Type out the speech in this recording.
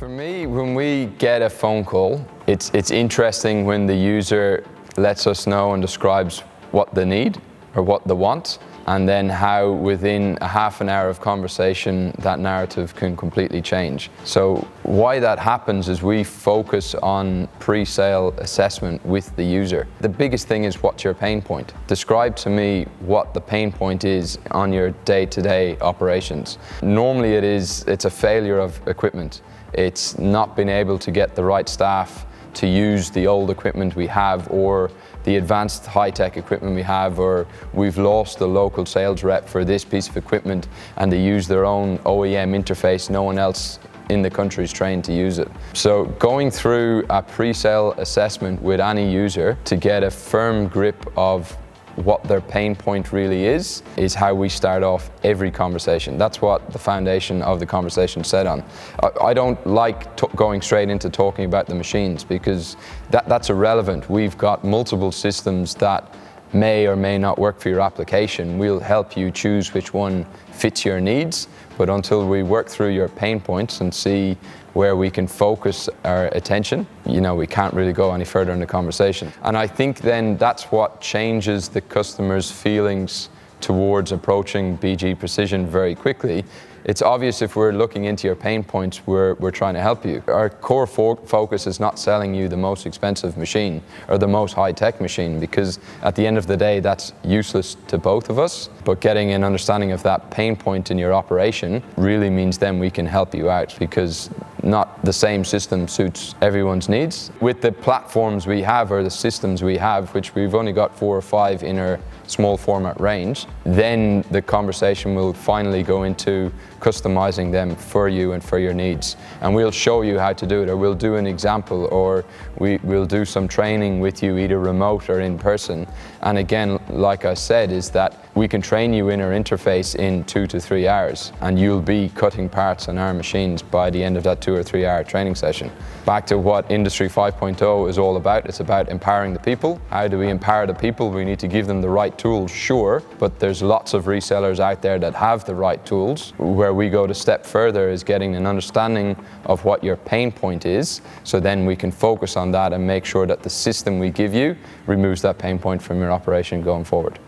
For me, when we get a phone call, it's interesting when the user lets us know and describes what they need or what they want, and then how within a half an hour of conversation that narrative can completely change. So why that happens is we focus on pre-sale assessment with the user. The biggest thing is, what's your pain point? Describe to me what the pain point is on your day-to-day operations. Normally it's a failure of equipment. It's not being able to get the right staff to use the old equipment we have, or the advanced high-tech equipment we have, or we've lost the local sales rep for this piece of equipment and they use their own OEM interface. No one else in the country is trained to use it. So going through a pre-sale assessment with any user to get a firm grip of what their pain point really is how we start off every conversation. That's what the foundation of the conversation set on. I don't like going straight into talking about the machines, because that's irrelevant. We've got multiple systems that may or may not work for your application. We'll help you choose which one fits your needs, but until we work through your pain points and see where we can focus our attention, we can't really go any further in the conversation. And I think then that's what changes the customer's feelings towards approaching BG Precision very quickly. It's obvious if we're looking into your pain points, we're trying to help you. Our core focus is not selling you the most expensive machine or the most high-tech machine, because at the end of the day, that's useless to both of us. But getting an understanding of that pain point in your operation really means then we can help you out, because not the same system suits everyone's needs. With the platforms we have, or the systems we have, which we've only got 4 or 5 in our small format range, then the conversation will finally go into customizing them for you and for your needs. And we'll show you how to do it, or we'll do an example, or we'll do some training with you, either remote or in person. And again, like I said, is that we can train you in our interface in 2 to 3 hours, and you'll be cutting parts on our machines by the end of that 2 or 3 hour training session. Back to what Industry 5.0 is all about. It's about empowering the people. How do we empower the people? We need to give them the right tools, sure, but there's lots of resellers out there that have the right tools. Where we go to step further is getting an understanding of what your pain point is, so then we can focus on that and make sure that the system we give you removes that pain point from your operation going forward.